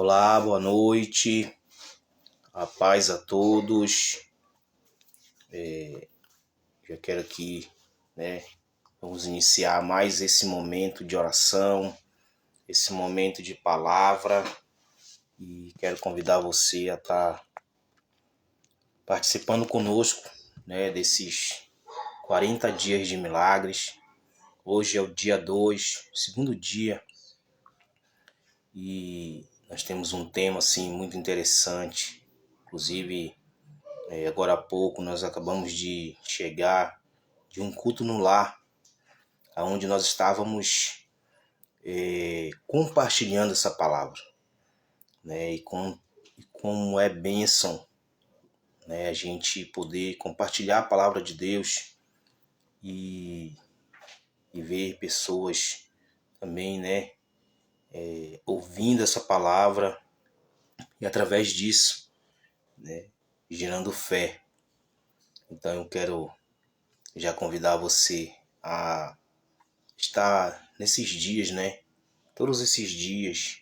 Olá, boa noite, a paz a todos. Já quero aqui, vamos iniciar mais esse momento de oração, esse momento de palavra, e quero convidar você a estar participando conosco, desses 40 dias de milagres. Hoje é o dia 2, segundo dia, e nós temos um tema assim muito interessante. Inclusive, agora há pouco nós acabamos de chegar de um culto no lar, onde nós estávamos compartilhando essa palavra, e como é bênção, a gente poder compartilhar a palavra de Deus e ver pessoas também, ouvindo essa palavra e através disso, gerando fé. Então eu quero já convidar você a estar nesses dias, todos esses dias,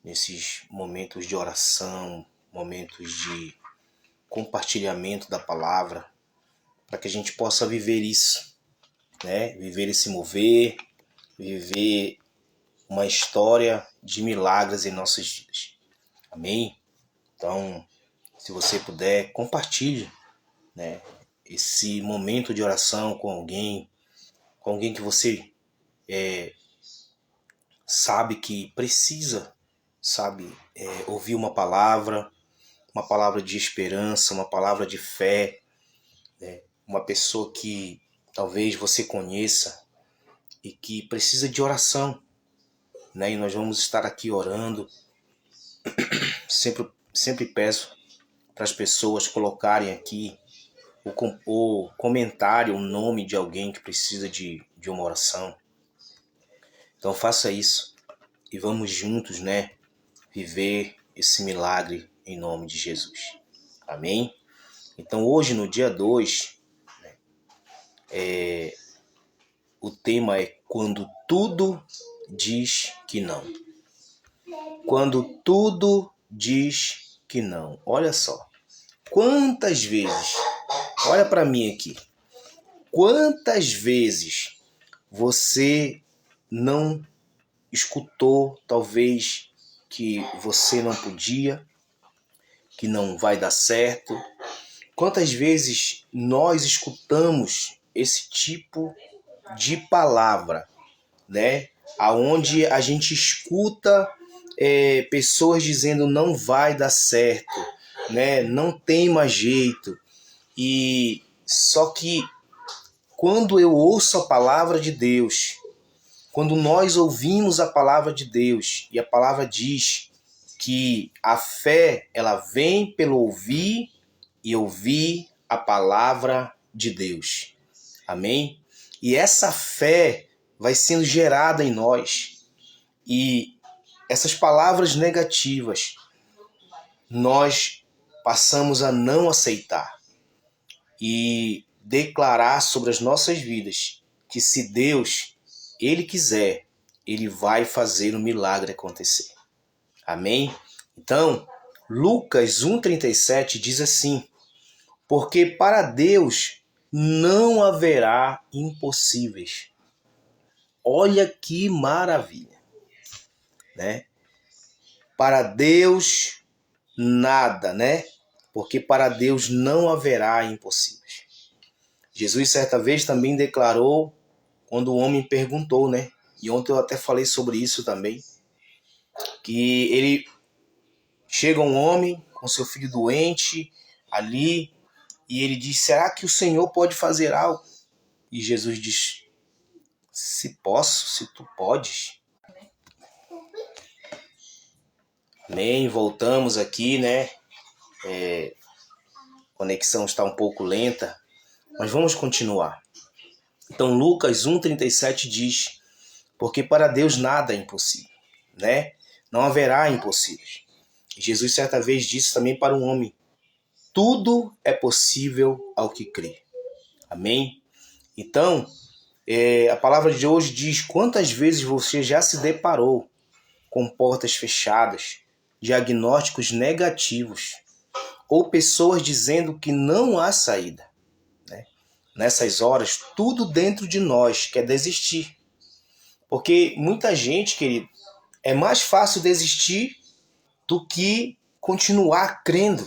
nesses momentos de oração, momentos de compartilhamento da palavra, para que a gente possa viver isso, viver esse mover, viver uma história de milagres em nossas vidas. Amém? Então, se você puder, compartilhe, esse momento de oração com alguém que você sabe que precisa, ouvir uma palavra de esperança, uma palavra de fé, uma pessoa que talvez você conheça e que precisa de oração, e nós vamos estar aqui orando. Sempre peço para as pessoas colocarem aqui o comentário, o nome de alguém que precisa de uma oração. Então faça isso e vamos juntos, viver esse milagre em nome de Jesus. Amém? Então hoje, no dia 2, o tema é quando tudo diz que não. Quando tudo diz que não. Olha só. Quantas vezes, olha para mim aqui, quantas vezes você não escutou, talvez, que você não podia, que não vai dar certo? Quantas vezes nós escutamos esse tipo de palavra, aonde a gente escuta pessoas dizendo não vai dar certo, não tem mais jeito. E só que quando eu ouço a palavra de Deus, quando nós ouvimos a palavra de Deus, e a palavra diz que a fé ela vem pelo ouvir e ouvir a palavra de Deus. Amém? E essa fé vai sendo gerada em nós. E essas palavras negativas nós passamos a não aceitar e declarar sobre as nossas vidas que se Deus, Ele quiser, Ele vai fazer o milagre acontecer. Amém? Então, Lucas 1,37 diz assim: porque para Deus não haverá impossíveis. Olha que maravilha, Para Deus nada, Porque para Deus não haverá impossíveis. Jesus certa vez também declarou, quando o homem perguntou, e ontem eu até falei sobre isso também, que ele chega um homem com seu filho doente ali, e ele diz: será que o Senhor pode fazer algo? E Jesus diz: se posso, se tu podes. Amém, voltamos aqui, A conexão está um pouco lenta, mas vamos continuar. Então Lucas 1,37 diz: porque para Deus nada é impossível, Não haverá impossíveis. Jesus certa vez disse também para um homem: tudo é possível ao que crê. Amém? Então, a palavra de hoje diz: quantas vezes você já se deparou com portas fechadas diagnósticos negativos ou pessoas dizendo que não há saída, né? Nessas horas, tudo dentro de nós quer desistir. Porque muita gente, querido, é mais fácil desistir do que continuar crendo,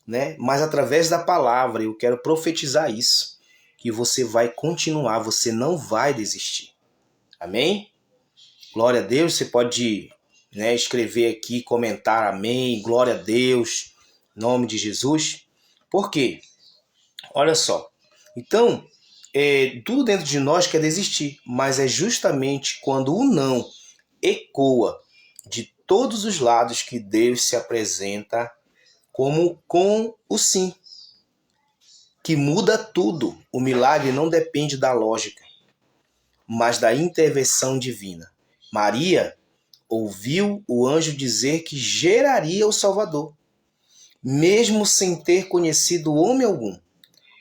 né? Mas através da palavra, eu quero profetizar isso, que você vai continuar, você não vai desistir. Amém? Glória a Deus. Você pode, né, escrever aqui, comentar amém, glória a Deus, em nome de Jesus. Por quê? Olha só. Então, tudo dentro de nós quer desistir, mas é justamente quando o não ecoa de todos os lados que Deus se apresenta como com o sim, que muda tudo. O milagre não depende da lógica, mas da intervenção divina. Maria ouviu o anjo dizer que geraria o Salvador, mesmo sem ter conhecido homem algum.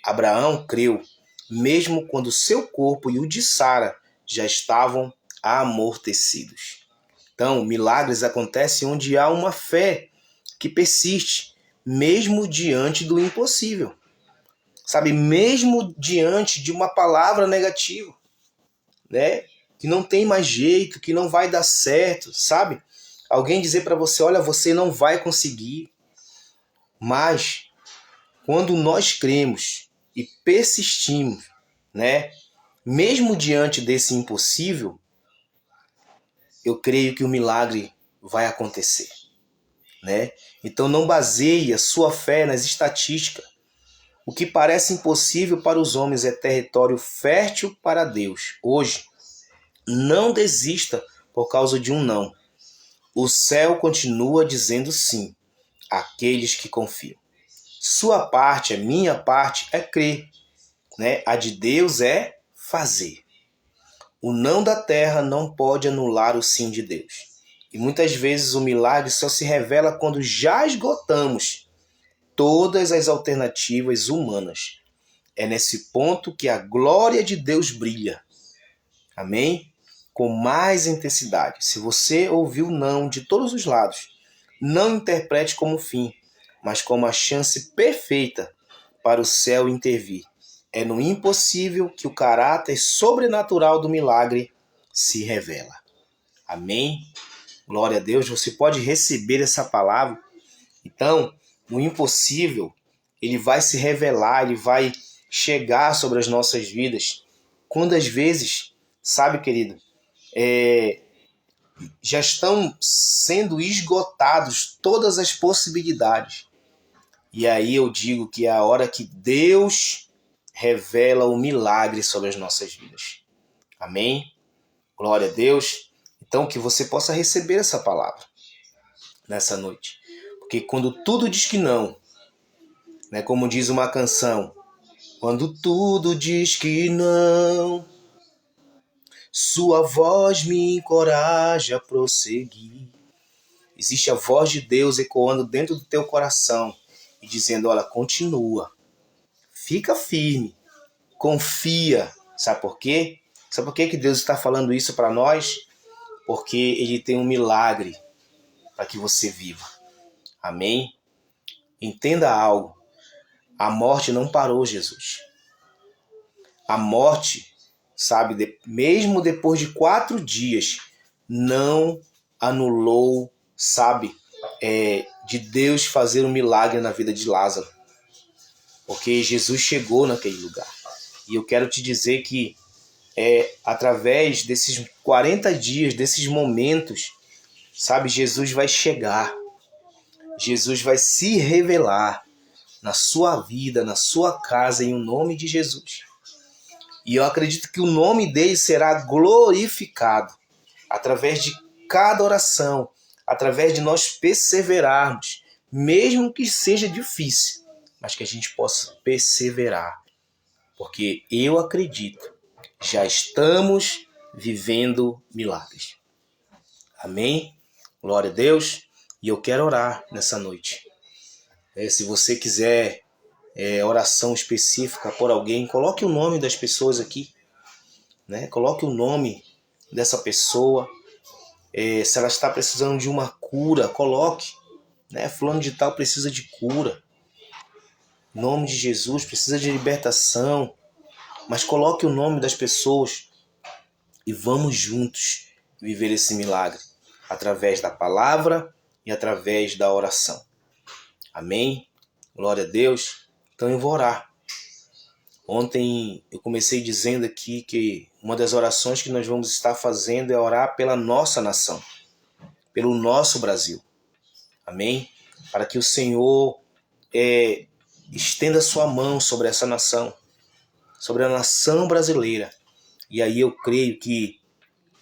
Abraão creu, mesmo quando seu corpo e o de Sara já estavam amortecidos. Então, milagres acontecem onde há uma fé que persiste, mesmo diante do impossível. Sabe, mesmo diante de uma palavra negativa, né? Que não tem mais jeito, que não vai dar certo, sabe? Alguém dizer para você, olha, você não vai conseguir. Mas quando nós cremos e persistimos, né? Mesmo diante desse impossível, eu creio que o milagre vai acontecer, né? Então não baseie a sua fé nas estatísticas. O que parece impossível para os homens é território fértil para Deus. Hoje, não desista por causa de um não. O céu continua dizendo sim àqueles que confiam. Sua parte, a minha parte é crer, né? A de Deus é fazer. O não da terra não pode anular o sim de Deus. E muitas vezes o milagre só se revela quando já esgotamos todas as alternativas humanas. É nesse ponto que a glória de Deus brilha. Amém? Com mais intensidade. Se você ouviu não de todos os lados, não interprete como fim, mas como a chance perfeita para o céu intervir. É no impossível que o caráter sobrenatural do milagre se revela. Amém? Glória a Deus. Você pode receber essa palavra. Então, no impossível, ele vai se revelar, ele vai chegar sobre as nossas vidas. Quando às vezes, sabe, querido, já estão sendo esgotados todas as possibilidades. E aí eu digo que é a hora que Deus revela o milagre sobre as nossas vidas. Amém? Glória a Deus. Então que você possa receber essa palavra nessa noite. Porque quando tudo diz que não, né, como diz uma canção, quando tudo diz que não, sua voz me encoraja a prosseguir. Existe a voz de Deus ecoando dentro do teu coração e dizendo, olha, continua, fica firme, confia. Sabe por quê? Sabe por quê que Deus está falando isso para nós? Porque Ele tem um milagre para que você viva. Amém? Entenda algo. A morte não parou, Jesus. A morte, sabe, mesmo depois de 4 dias, não anulou, sabe, de Deus fazer um milagre na vida de Lázaro. Porque Jesus chegou naquele lugar. E eu quero te dizer que através desses 40 dias, desses momentos, sabe, Jesus vai chegar. Jesus vai se revelar na sua vida, na sua casa, em nome de Jesus. E eu acredito que o nome dele será glorificado através de cada oração, através de nós perseverarmos, mesmo que seja difícil, mas que a gente possa perseverar. Porque eu acredito, já estamos vivendo milagres. Amém? Glória a Deus. E eu quero orar nessa noite. Se você quiser oração específica por alguém, coloque o nome das pessoas aqui, né? Coloque o nome dessa pessoa. Se ela está precisando de uma cura, coloque, né? Fulano de tal precisa de cura. Em nome de Jesus, precisa de libertação. Mas coloque o nome das pessoas e vamos juntos viver esse milagre através da palavra e através da oração. Amém? Glória a Deus. Então eu vou orar. Ontem eu comecei dizendo aqui que uma das orações que nós vamos estar fazendo é orar pela nossa nação, pelo nosso Brasil. Amém? Para que o Senhor estenda sua mão sobre essa nação, sobre a nação brasileira. E aí eu creio que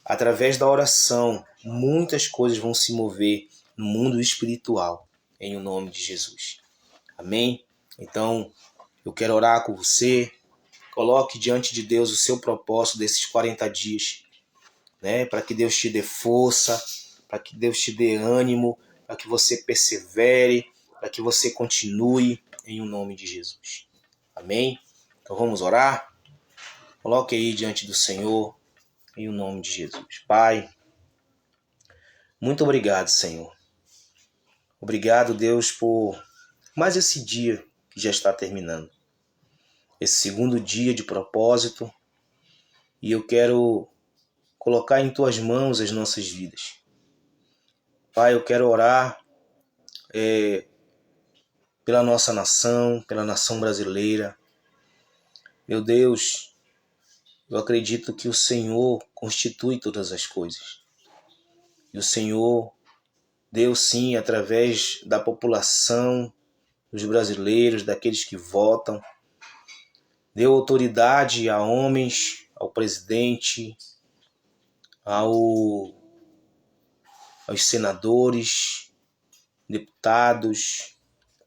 através da oração muitas coisas vão se mover no mundo espiritual, em o nome de Jesus. Amém? Então eu quero orar com você. Coloque diante de Deus o seu propósito desses 40 dias, né? Para que Deus te dê força, para que Deus te dê ânimo, para que você persevere, para que você continue em o nome de Jesus. Amém? Então vamos orar? Coloque aí diante do Senhor, em o nome de Jesus. Pai, muito obrigado, Senhor. Obrigado, Deus, por mais esse dia que já está terminando. Esse segundo dia de propósito. E eu quero colocar em Tuas mãos as nossas vidas. Pai, eu quero orar pela nossa nação, pela nação brasileira. Meu Deus, eu acredito que o Senhor constitui todas as coisas. E o Senhor deu sim, através da população, dos brasileiros, daqueles que votam, deu autoridade a homens, ao presidente, aos senadores, deputados,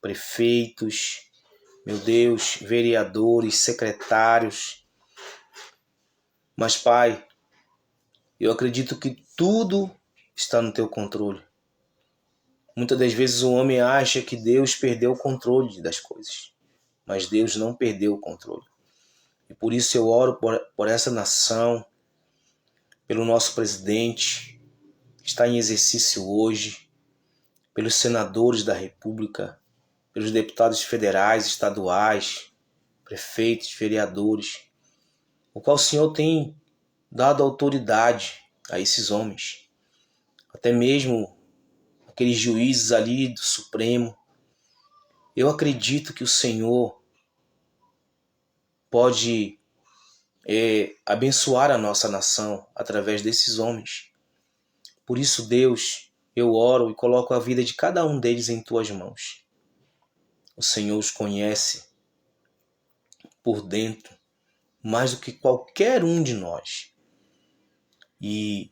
prefeitos, meu Deus, vereadores, secretários. Mas, Pai, eu acredito que tudo está no Teu controle. Muitas das vezes o homem acha que Deus perdeu o controle das coisas, mas Deus não perdeu o controle. E por isso eu oro por essa nação, pelo nosso presidente, que está em exercício hoje, pelos senadores da República, pelos deputados federais, estaduais, prefeitos, vereadores, o qual o Senhor tem dado autoridade a esses homens, até mesmo aqueles juízes ali do Supremo. Eu acredito que o Senhor pode abençoar a nossa nação através desses homens. Por isso, Deus, eu oro e coloco a vida de cada um deles em Tuas mãos. O Senhor os conhece por dentro, mais do que qualquer um de nós. E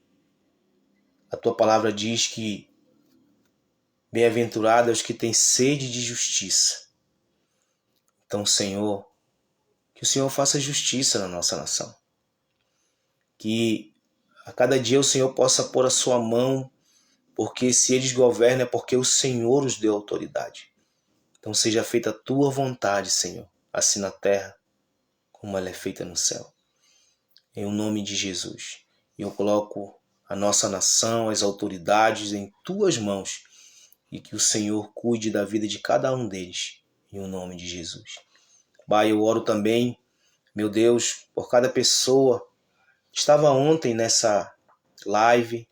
a Tua palavra diz que bem-aventurados os que têm sede de justiça. Então, Senhor, que o Senhor faça justiça na nossa nação. Que a cada dia o Senhor possa pôr a sua mão, porque se eles governam é porque o Senhor os deu autoridade. Então seja feita a Tua vontade, Senhor, assim na terra como ela é feita no céu. Em o nome de Jesus. E eu coloco a nossa nação, as autoridades em Tuas mãos e que o Senhor cuide da vida de cada um deles. Em o nome de Jesus. Pai, eu oro também, meu Deus, por cada pessoa que estava ontem nessa live,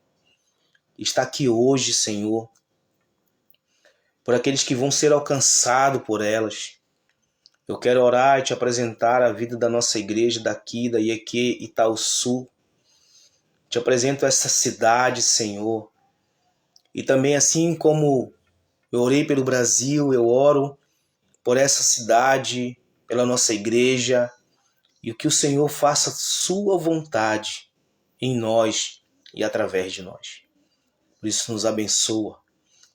está aqui hoje, Senhor, por aqueles que vão ser alcançados por elas. Eu quero orar e te apresentar a vida da nossa igreja daqui, da IEQ Itaúsu. Te apresento essa cidade, Senhor. E também, assim como eu orei pelo Brasil, eu oro por essa cidade, pela nossa igreja, e que o Senhor faça sua vontade em nós e através de nós. Por isso nos abençoa.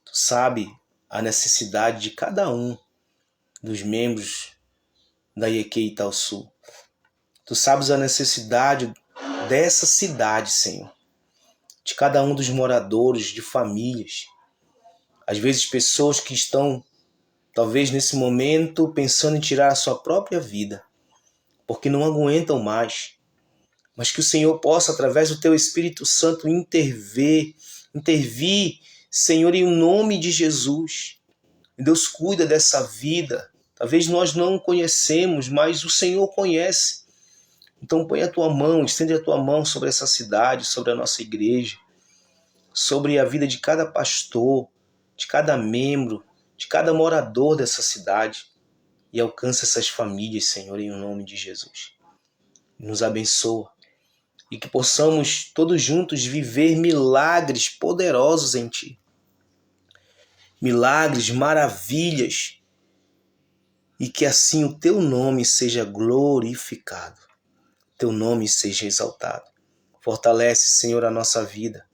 Tu sabe a necessidade de cada um dos membros da IEQ Itaúsu. Tu sabes a necessidade dessa cidade, Senhor, de cada um dos moradores, de famílias. Às vezes pessoas que estão, talvez nesse momento, pensando em tirar a sua própria vida, porque não aguentam mais. Mas que o Senhor possa, através do Teu Espírito Santo, intervir Senhor, em nome de Jesus. Deus, cuida dessa vida. Talvez nós não conhecemos, mas o Senhor conhece. Então põe a tua mão, estende a tua mão sobre essa cidade, sobre a nossa igreja, sobre a vida de cada pastor, de cada membro, de cada morador dessa cidade, e alcança essas famílias, Senhor, em nome de Jesus. Nos abençoa e que possamos todos juntos viver milagres poderosos em Ti. Milagres, maravilhas, e que assim o Teu nome seja glorificado, Teu nome seja exaltado. Fortalece, Senhor, a nossa vida,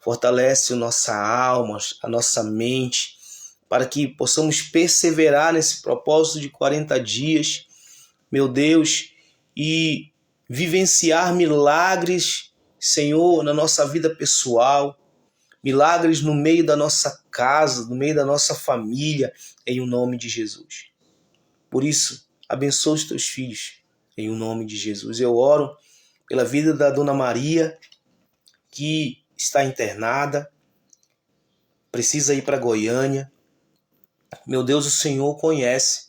fortalece a nossa alma, a nossa mente, para que possamos perseverar nesse propósito de 40 dias, meu Deus, e vivenciar milagres, Senhor, na nossa vida pessoal, milagres no meio da nossa casa, no meio da nossa família, em o nome de Jesus. Por isso, abençoa os teus filhos, em o nome de Jesus. Eu oro pela vida da Dona Maria, que está internada, precisa ir para Goiânia. Meu Deus, o Senhor conhece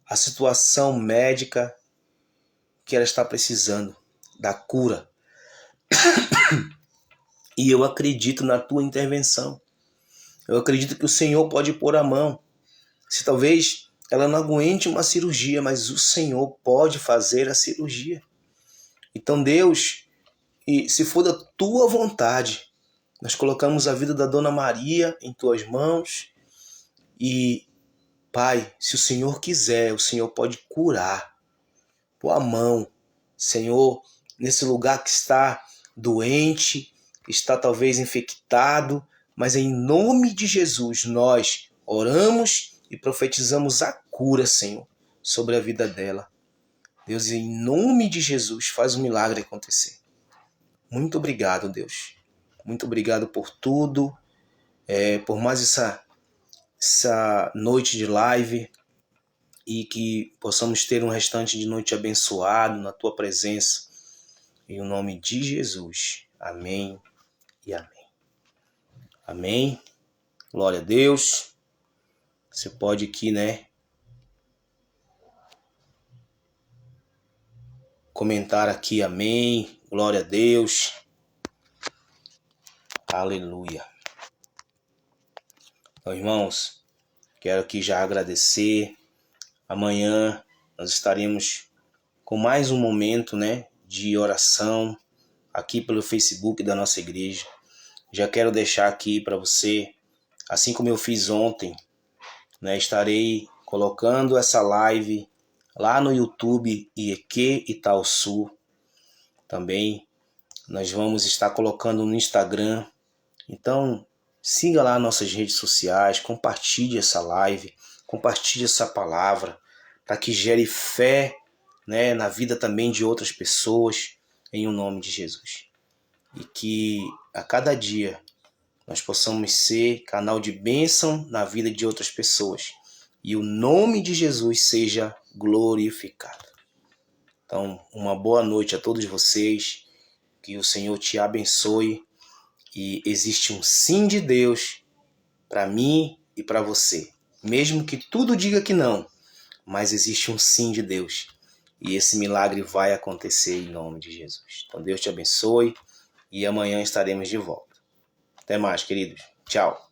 a situação médica que ela está precisando, da cura. E eu acredito na tua intervenção. Eu acredito que o Senhor pode pôr a mão. Se talvez ela não aguente uma cirurgia, mas o Senhor pode fazer a cirurgia. Então, Deus, e se for da tua vontade, nós colocamos a vida da Dona Maria em tuas mãos. E, Pai, se o Senhor quiser, o Senhor pode curar. Pôr a mão, Senhor, nesse lugar que está doente, está talvez infectado, mas em nome de Jesus nós oramos e profetizamos a cura, Senhor, sobre a vida dela. Deus, em nome de Jesus, faz um milagre acontecer. Muito obrigado, Deus. Muito obrigado por tudo, por mais essa noite de live, e que possamos ter um restante de noite abençoado na tua presença. Em o nome de Jesus. Amém e amém. Amém. Glória a Deus. Você pode aqui, comentar aqui, amém. Glória a Deus. Aleluia. Então, irmãos, quero aqui já agradecer. Amanhã nós estaremos com mais um momento, de oração aqui pelo Facebook da nossa igreja. Já quero deixar aqui para você, assim como eu fiz ontem, estarei colocando essa live lá no YouTube IEQ Itaúsu. Também nós vamos estar colocando no Instagram. Então, siga lá nossas redes sociais, compartilhe essa live, compartilhe essa palavra, para que gere fé, na vida também de outras pessoas, em o nome de Jesus. E que a cada dia nós possamos ser canal de bênção na vida de outras pessoas. E o nome de Jesus seja glorificado. Então, uma boa noite a todos vocês. Que o Senhor te abençoe. E existe um sim de Deus para mim e para você. Mesmo que tudo diga que não, mas existe um sim de Deus. E esse milagre vai acontecer em nome de Jesus. Então Deus te abençoe e amanhã estaremos de volta. Até mais, queridos. Tchau.